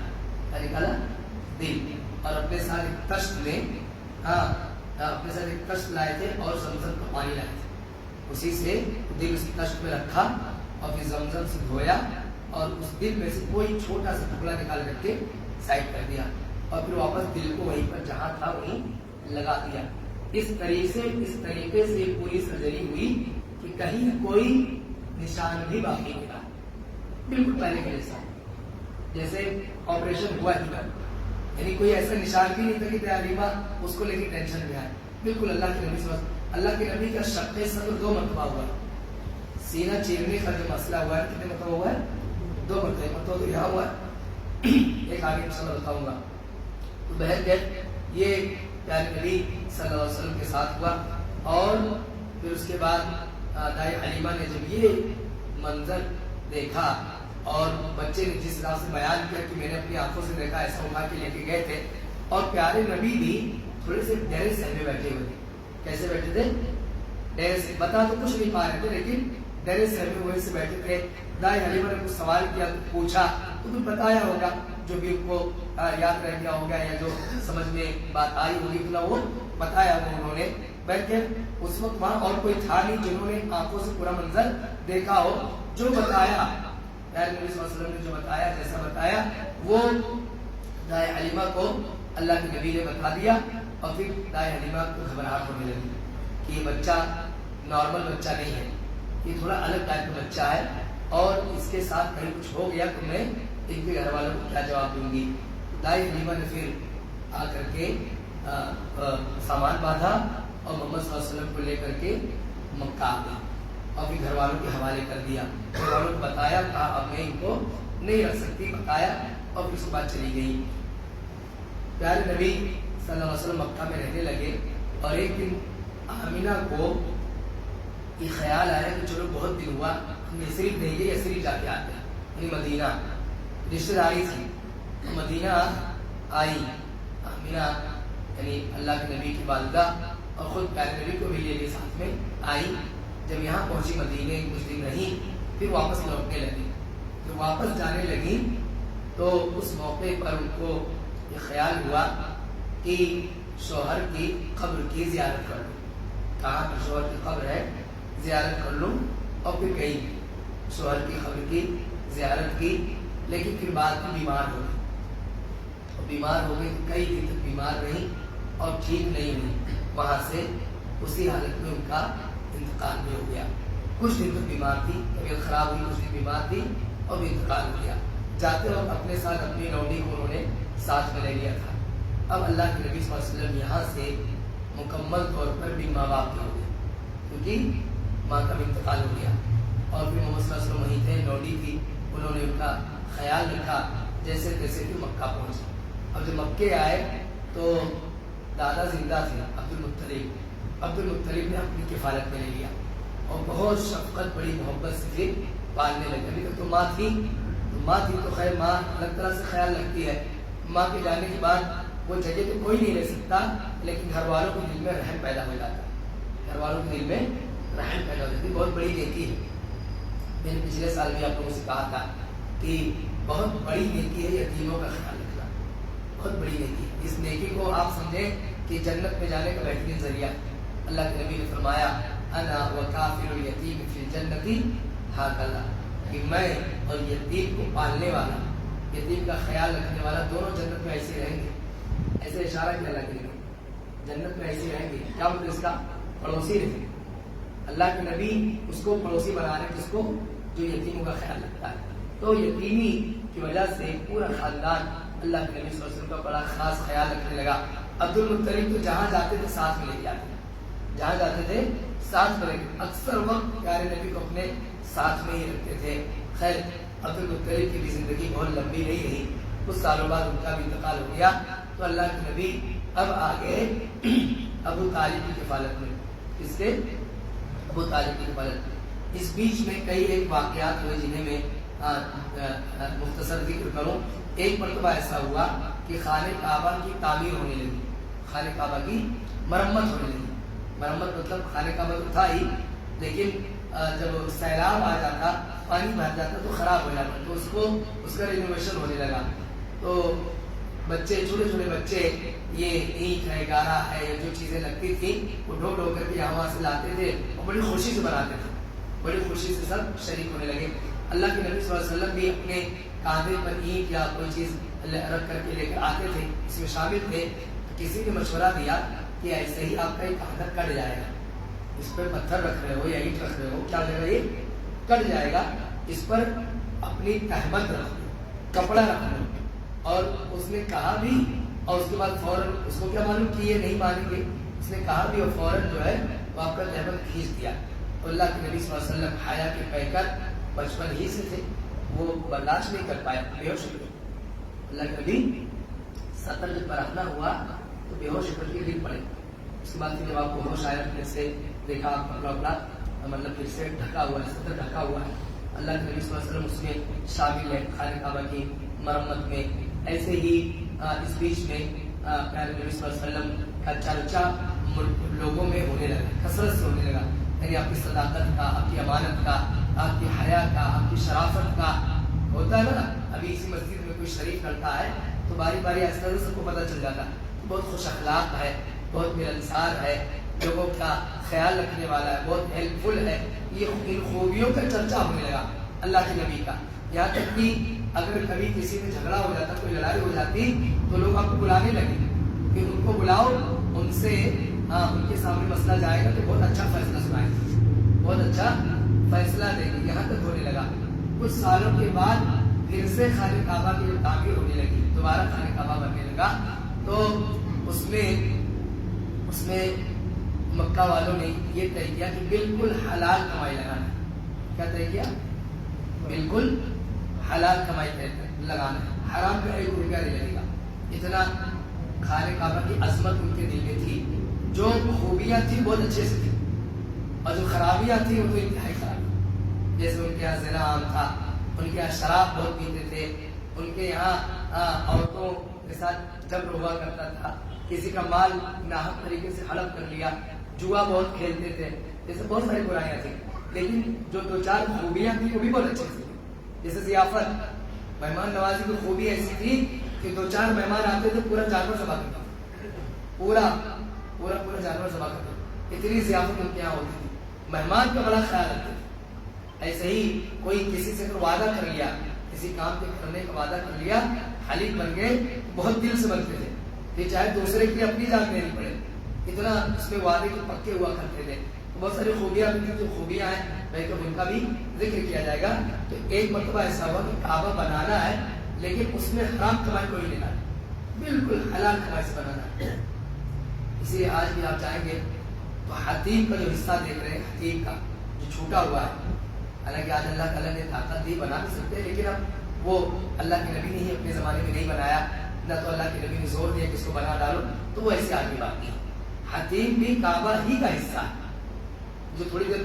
کیا نکالا؟ دل. اور اپنے ساتھ ایک کشت میں اپنے ساتھ ایک کشت لائے تھے اور زمزم کا پانی لائے تھے. اسی سے دل اس کشت میں رکھا اور پھر زمزم سے دھویا اور اس دل میں سے کوئی چھوٹا سا ٹکڑا نکال کر کے سائڈ کر دیا اور پھر واپس دل کو وہیں پر جہاں تھا وہیں لگا دیا. اس طریقے سے پوری سرجری ہوئی کہ کہیں کوئی نشان بھی باقی نہیں رہا، بالکل پہلے کے جیسے آپریشن ہوا ہی تھا. یعنی کوئی ایسا نشان بھی نہیں تھا کہ حلیمہ اس کو لے کے ٹینشن میں آئے. بالکل اللہ کے نبی کا شق صدر 2 مرتبہ ہوا. سینہ چیرنے کا جو مسئلہ ہوا ہے کتنے مرتبہ ہوا ہے؟ 2 مرتبہ. مرتبہ تو یہاں ہوا ہے، ایک آگے انشاءاللہ بتاؤں گا. تو بہرکیف یہ پیارے نبی صلی اللہ علیہ وسلم کے ساتھ ہوا. اور پھر اس کے بعد دائی حلیمہ نے جب یہ منظر دیکھا اور بچے نے جس طرح سے بیان کیا کہ میں نے اپنی آنکھوں سے دیکھا، ایسا اٹھا کے لے کے گئے تھے. اور پیارے نبی بھی تھوڑے سے ڈرے سہمے بیٹھے ہوئے تھے. کیسے بیٹھے تھے؟ ڈرے سے. بتا تو کچھ نہیں پا رہے تھے لیکن ڈرے سہمے ہوئے سے بیٹھے تھے. دائی حلیمہ نے کچھ سوال کیا، پوچھا تو کچھ بتایا ہوگا جو بھی ان کو یاد رہ گیا ہوگا یا جو سمجھ میں بات آئی ہوگی اتنا وہ بتایا وہ انہوں نے. بلکہ اس وقت وہاں اور کوئی تھا نہیں جنہوں نے آنکھوں سے پورا منظر دیکھا ہو. جو بتایا پیارے نبی صلی اللہ علیہ وسلم نے جو بتایا، جیسا بتایا وہ دائی حلیمہ کو اللہ کے نبی نے بتا دیا. اور پھر دائی حلیمہ کو گھبراہٹ ہونے لگی کہ یہ بچہ نارمل بچہ نہیں ہے، یہ تھوڑا الگ ٹائپ کا بچہ ہے اور اس کے ساتھ کہیں کچھ ہو گیا تو میں ان کے گھر والوں کو کیا جواب دوں گی. دائی حلیمہ نے پھر آ کر کے سامان باندھا اور محمد صلی اللہ علیہ وسلم کو لے کر کے مکہ آ گئی اور پھر گھر والوں کے حوالے کر دیا. گھر والوں کو بتایا، کہا اب میں ان کو نہیں رکھ سکتی، بتایا اور پھر اس کے بعد چلی گئی. پیارے نبی صلی اللہ علیہ وسلم مکہ میں رہنے لگے. اور ایک دن آمینہ کو یہ خیال آیا کہ چلو بہت دن ہوا ہم یثرب نہیں گئے، یثرب جا کے آتے ہیں. یعنی مدینہ رشتہ داری تھی، مدینہ آئی آمینہ یعنی اللہ کے نبی کی والدہ اور خود پیارے نبی کو بھی لے کے ساتھ میں آئی. جب یہاں پہنچی مدینے کچھ دن رہی پھر واپس لوٹنے لگی. جب واپس جانے لگی تو اس موقع پر ان کو یہ خیال ہوا کہ شوہر کی قبر کی زیارت کر لوں. کہاں پر شوہر کی قبر ہے زیارت کر لوں. اور پھر گئی شوہر کی قبر کی زیارت کی. لیکن پھر بعد میں بیمار ہو گئی اور بیمار ہو گئی تو کئی دن تک بیمار رہی اور ٹھیک نہیں ہوئی. وہاں سے اسی حالت میں ان کا انتقال بھی ہو گیا. کچھ دن تک بیمار تھی، طبیعت خراب ہوئی، کچھ دن بیمار تھی اور بھی انتقال ہو گیا. جاتے وقت اپنے ساتھ اپنی لونڈی کو انہوں نے ساتھ میں لے لیا تھا. اب اللہ کے نبی صلی اللہ علیہ وسلم یہاں سے مکمل طور پر بھی ماں باپ کے ہو گئے کیونکہ ماں کا بھی انتقال ہو گیا. اور پھر محمد صلی اللہ علیہ وسلم وہیں تھے، لونڈی تھی، انہوں نے ان کا خیال رکھا جیسے تیسے پھر مکہ پہنچے. اب جب مکے آئے تو دادا زندہ تھے عبد المطلب نے اپنی کفالت میں لے لیا اور بہت شفقت بڑی محبت سے پھر پالنے لگے. ابھی تک تو ماں تھی تو خیر ماں الگ طرح سے خیال رکھتی ہے. ماں کے جانے کے بعد وہ جگہ تو کوئی نہیں لے سکتا لیکن گھر والوں کے دل میں رحم پیدا ہو جاتا ہے. گھر والوں کے دل میں رحم پیدا ہو جاتی ہے. بہت بڑی نیکی ہے. میں نے پچھلے سال بھی آپ لوگوں سے کہا تھا کہ بہت بڑی نیکی ہے یتیموں کا خیال رکھنا. بہت بڑی نیکی ہے. اس نیکی کو آپ سمجھیں کہ جنت میں جانے کا بہترین ذریعہ. اللہ کے نبی نے فرمایا انا وکافر الیتیم فی الجنت ہاکذا، کہ میں اور یتیم کو پالنے والا، یتیم کا خیال رکھنے والا دونوں جنت میں ایسے رہیں گے. ایسے اشارہ کیا اللہ کے نبی، جنت میں ایسے رہیں گے. کیا مطلب اس کا؟ پڑوسی رہیں گے. اللہ کے نبی اس کو پڑوسی بنا رہے ہیں جس کو جو یتیموں کا خیال رکھتا ہے. تو یتیمی کی وجہ سے پورا خاندان اللہ کے نبی صلی اللہ علیہ وسلم کا بڑا خاص خیال رکھنے لگا. عبد المطلب تو جہاں جاتے تھے ساتھ میں لے کے آتے تھے، جہاں جاتے تھے ساتھ میں اکثر وقت پیارے نبی کو اپنے ساتھ میں ہی رکھتے تھے. خیر عبد المطلب کی بھی زندگی بہت لمبی نہیں رہی، کچھ سالوں بعد ان کا بھی انتقال ہو گیا. تو اللہ کے نبی اب آگے ابو طالب کی کفالت میں، اس کے ابو طالب کی کفالت میں. اس بیچ میں کئی ایک واقعات ہوئے جنہیں میں مختصر ذکر کروں. ایک مرتبہ ایسا ہوا کہ خانہ کعبہ کی تعمیر ہونے لگی، خانہ کعبہ کی مرمت ہونے لگی. مرمت مطلب خانہ کعبہ تو تھا ہی، لیکن جب سیلاب آ جاتا، پانی بھر جاتا تو خراب ہو جاتا، تو اس کا رینوویشن ہونے لگا. تو بچے، چھوٹے چھوٹے بچے، یہ اینٹ ہے، گارا ہے، جو چیزیں لگتی تھیں وہ ڈھو ڈھو کر کے یہاں سے لاتے تھے اور بڑی خوشی سے بناتے تھے، بڑی خوشی سے سب شریک ہونے لگے. اللہ کے نبی صلی اللہ علیہ وسلم بھی اپنے کاندھے پر اینٹ یا کوئی چیز رکھ کر کے لے کر آتے تھے، اس میں شامل تھے. تو کسی نے مشورہ دیا کہ ایسے ہی آپ کا ایک کاندھا کٹ جائے گا، اس پر پتھر رکھ رہے ہو یا اینٹ رکھ رہے ہو، کیا جگہ یہ کٹ جائے گا، اس پر اپنی تہمت رکھ دو، کپڑا رکھ دو. اور اس نے کہا بھی، اور اس کے بعد فوراً اس کو کیا معلوم کہ یہ نہیں مانیں گے، اس نے کہا بھی اور فوراً جو ہے وہ آپ کا تہمت کھینچ دیا. تو اللہ کے نبی صلی اللہ علیہ وسلم حیا کے پیکر بچپن ہی سے تھے، وہ برداشت نہیں کر پائے، بے ہوش ہو گئے. اللہ کے نبی سطر جب پرکھنا ہوا تو بے ہوش ہو کر کے گر پڑے. اس کے بعد پھر جب آپ کو ہوش آیا پھر سے دیکھا آپ کپڑا وپڑا مطلب پھر سے ڈھکا ہوا ہے، سطر ڈھکا ہوا ہے. اللہ کے نبی صلی اللہ علیہ وسلم اس میں شامل ہے خانہ کعبہ کی مرمت میں. ایسے ہی اس بیچ میں پیارے نبی صلی اللہ علیہ وسلم کا چرچا لوگوں میں ہونے لگا، کثرت سے ہونے لگا. یعنی آپ کی صداقت کا، آپ کی امانت کا، آپ کی حیا کا، آپ کی شرافت کا ہوتا ہے نا. ابھی اسی مسجد میں کوئی شریف کرتا ہے تو باری باری ایسا سب کو پتہ چل جاتا ہے بہت خوش اخلاق ہے، بہت ملنسار ہے، لوگوں کا خیال رکھنے والا ہے، بہت ہیلپ فل ہے. یہ ان خوبیوں کا چرچا ہونے لگا اللہ کے نبی کا. یہاں تک کہ اگر کبھی کسی میں جھگڑا ہو جاتا، کوئی لڑائی ہو جاتی تو لوگ آپ کو بلانے لگے کہ ان کو بلاؤ، ان سے ان کے سامنے مسئلہ جائے گا تو بہت اچھا فیصلہ سنائے گا، بہت اچھا فیصلہ دیں گے. یہاں تک ہونے لگا. کچھ سالوں کے بعد پھر سے خانہ کعبہ کی جب تعمیر ہونے لگی، دوبارہ خانہ کعبہ بننے لگا، تو اس میں مکہ والوں نے یہ طے کیا کہ بالکل حلال کمائی لگانا ہے. کیا طے کیا؟ بالکل حلال کمائی لگانا ہے، حرام کا 1 روپیہ نہیں لگے گا. اتنا خانہ کعبہ کی عظمت ان کے دل میں تھی. جو خوبیاں تھیں بہت اچھے سے تھی، اور جو خرابیاں تھیں وہ تو انتہائی خراب. جیسے ان کے یہاں زنا عام تھا، ان کے یہاں شراب بہت پیتے تھے، ان کے یہاں عورتوں کے ساتھ جبر ہوا کرتا تھا، کسی کا مال ناحق طریقے سے ہڑپ کر لیا، جوا بہت کھیلتے تھے. جیسے بہت ساری برائیاں تھیں، لیکن جو 2-4 خوبیاں تھیں وہ بھی بہت اچھی تھیں. جیسے ضیافت، مہمان نوازی کی خوبی ایسی تھی کہ 2-4 مہمان آتے تھے پورا جانور ذبح کرتے تھے، پورا جانور ذبح کرتے تھے. اتنی ضیافت ان کے یہاں ہوتی تھی، مہمان کا بڑا خیال رکھتے تھے. ایسے ہی کوئی کسی سے وعدہ کر لیا، کسی کام کے کرنے کا وعدہ کر لیا، حلیف بن گئے، بہت دل سے بنتے تھے کہ چاہے دوسرے کی اپنی جان دینی پڑے، اتنا اس میں وعدے کے پکے ہوا کرتے تھے. بہت ساری خوبیاں بھی تھیں، جو خوبیاں ہیں بلکہ ان کا بھی ذکر کیا جائے گا. تو ایک مرتبہ ایسا ہوا کہ کعبہ بنانا ہے لیکن اس میں حرام کمائی کوئی نہیں لانا، بالکل حلال کمائی سے بنانا ہے. اسی لیے آج بھی آپ چاہیں گے تو حتیم کا جو حصہ دیکھ رہے ہیں، حتیم کا جو چھوٹا ہوا ہے، حالانکہ آج اللہ تعالیٰ نے طاقت دی، بنا بھی سکتے ہیں، لیکن اب وہ اللہ کے نبی نے ہی اپنے زمانے میں نہیں بنایا، نہ تو اللہ کے نبی نے زور دیا کہ اس کو بنا ڈالو، تو وہ ایسے آگے بات نہیں. حتیم بھی کعبہ ہی کا حصہ ہے، جو تھوڑی دیر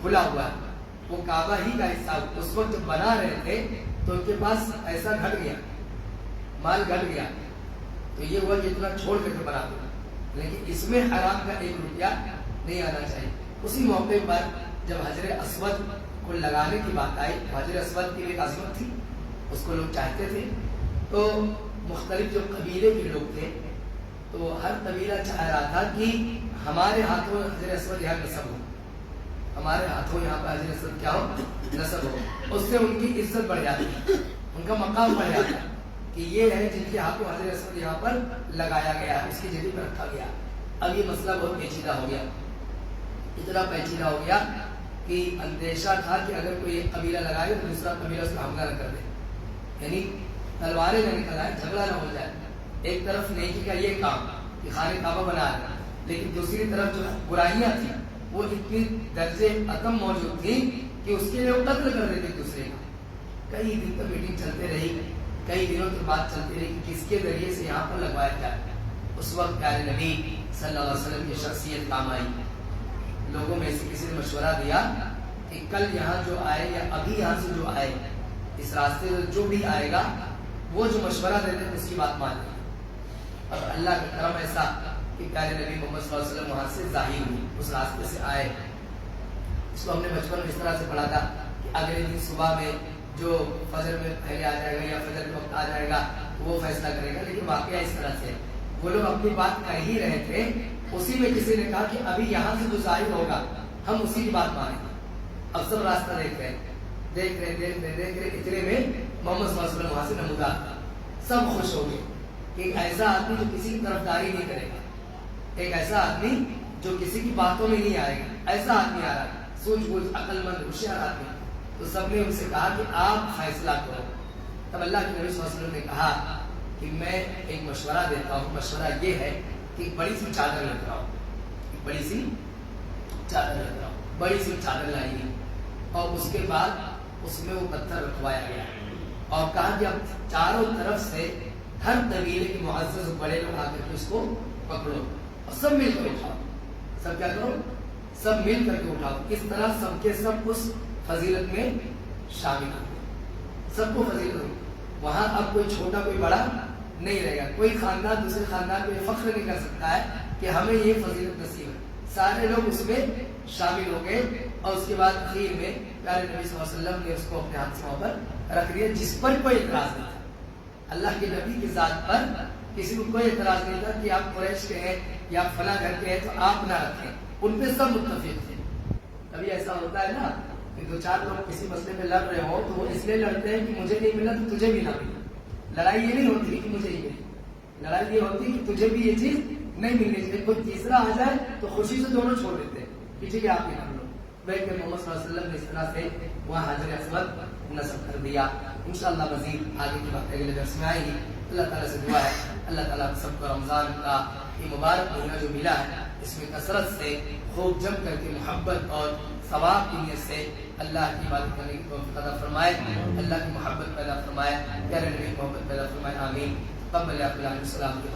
کھلا ہوا ہے وہ کعبہ ہی کا حصہ. اس وقت جب بنا رہے تھے تو ان کے پاس ایسا گھٹ گیا، مال گھٹ گیا، تو یہ ہوا کہ اتنا چھوڑ کر کے بنا دو، لیکن اس میں حرام کا 1 روپیہ نہیں آنا چاہیے. اسی موقع پر جب حجر اسود کو لگانے کی بات آئی، حجر اسود کی ایک عظمت تھی، اس کو لوگ چاہتے تھے. تو مختلف جو قبیلے کے لوگ تھے تو ہر قبیلہ چاہ رہا تھا کہ ہمارے ہاتھوں حجر اسود یہاں نصب ہو، ہمارے ہاتھوں یہاں پہ حجر اسود کیا ہو، نصب ہو. اس سے ان کی عزت بڑھ جاتی ہے، ان کا مقام بڑھ جاتا ہے کہ یہ ہے جن کے ہاتھوں حجر اسود یہاں پر لگایا گیا ہے، اس کی جگہ پر رکھا گیا. اب یہ مسئلہ بہت پیچیدہ ہو گیا، اتنا پیچیدہ ہو گیا کہ اندیشہ تھا کہ اگر کوئی ایک قبیلہ لگائے تو دوسرا قبیلہ اس کو حملہ نہ کر دے. یعنی تلواریں نہ نکل آئے، جھگڑا نہ ہو جائے. ایک طرف نیکی کا یہ کام کہ خانہ کعبہ بنا رہے ہیں، لیکن دوسری طرف جو برائیاں تھیں وہ اتنی درجے عدم موجود تھیں کہ اس کے لیے وہ قتل کر دیتے ایک دوسرے کو. کئی دن تک میٹنگ چلتے رہی، کئی دنوں کی بات چلتی رہی کہ کس کے ذریعے سے یہاں پر لگوایا جائے. اس وقت پیارے نبی صلی اللہ علیہ وسلم کی شخصیت کام آئی. لوگوں میں سے کسی نے مشورہ دیا کہ کل یہاں جو آئے یا ابھی یہاں سے جو آئے، اس راستے سے جو بھی آئے گا وہ جو مشورہ دیتے ہیں اس کی بات مان لیں. اور اللہ کا کرم ایسا کہ پیارے نبی محمد صلی اللہ علیہ وسلم وہاں سے ظاہر ہوئی، اس راستے سے آئے. اس کو ہم نے بچپن میں اس طرح سے پڑھا تھا کہ اگلے دن صبح میں جو فجر میں پہلے آ جائے گا یا فجر کے وقت آ جائے گا وہ فیصلہ کرے گا. لیکن واقعہ اس طرح سے وہ لوگ اپنی بات کر ہی رہے تھے، اسی میں کسی نے کہا کہ ابھی یہاں سے جو ظاہر ہوگا ہم اسی کی بات مانیں گے. اب سب راستہ دیکھ رہے اتنے میں محمد صلی اللہ علیہ وسلم وہاں سے نمودار تھا. سب خوش ہو گئے کہ ایک ایسا آدمی جو کسی کی طرفداری نہیں کرے گا، ایک ایسا آدمی جو کسی کی باتوں میں نہیں آئے گا، ایسا آدمی آ رہا ہے، سوچ بوجھ عقل مند ہوشیار آدمی. تو سب نے ان سے کہا کہ آپ فیصلہ کرو. تب اللہ کے نبی صلی اللہ علیہ وسلم نے کہا کہ میں ایک مشورہ دیتا ہوں. مشورہ یہ ہے کہ ایک بڑی سی چادر لے کر آؤ. ایک بڑی سی چادر لے کر آؤ. بڑی سی چادر لائی گئی اور اس کے بعد اس میں وہ پتھر رکھوایا گیا اور کہا کہ اب چاروں طرف سے ہر قبیلے کے معزز بڑے لوگ آ کر کے اس کو پکڑو اور سب مل کر اٹھاؤ. سب کیا کرو؟ سب مل کر کے اٹھاؤ. اس طرح سب کے سب اس فضیلت میں شامل ہو، سب کو فضیلت ہو. وہاں اب کوئی چھوٹا کوئی بڑا نہیں رہے گا. کوئی خاندان دوسرے خاندان پہ فخر نہیں کر سکتا ہے کہ ہمیں یہ فضیلت نصیب ہے. سارے لوگ اس میں شامل ہو گئے اور اس کے بعد اخیر میں پیارے نبی صلی اللہ علیہ وسلم نے اس کو اپنے ہاتھ سے وہاں پر رکھ دیا، جس پر کوئی اعتراض نہیں تھا. اللہ کے نبی کی ذات پر کسی کو کوئی اعتراض نہیں تھا کہ آپ قریش کے ہیں یا فلاں گھر کے ہیں تو آپ نہ رکھیں. ان پہ سب متفق تھے. کبھی ایسا ہوتا ہے نا کہ دو چار لوگ کسی مسئلے میں لڑ رہے ہو تو وہ اس لیے لڑتے ہیں کہ مجھے نہیں ملا تو تجھے بھی نہ ملا. لڑائی یہ نہیں ہوتی کہ مجھے ہی ملی، لڑائی یہ ہوتی کہ تجھے بھی یہ چیز نہیں ملنی چاہیے. کوئی تیسرا آ جائے تو خوشی سے دونوں چھوڑ دیتے ہیں کہ ٹھیک ہے آپ ہی کر لو. بلکہ محمد صلی اللہ علیہ وسلم نے اس طرح سے وہاں حجر اسود نصب کر دیا. انشاءاللہ مزید آگے کی بات اگلے درس میں آئے گی. اللہ تعالیٰ سے دعا ہے اللہ تعالیٰ سب کو رمضان کا یہ مبارک مہینہ جو ملا ہے اس میں کثرت سے خوب جم کر کے محبت اور ثواب کی نیت سے اللہ کی عبادت کرنے کی توفیق عطا فرمائے، اللہ کی محبت پیدا فرمائے، پیارے نبی کی محبت پیدا فرمائے. آمین. قبل السلام کے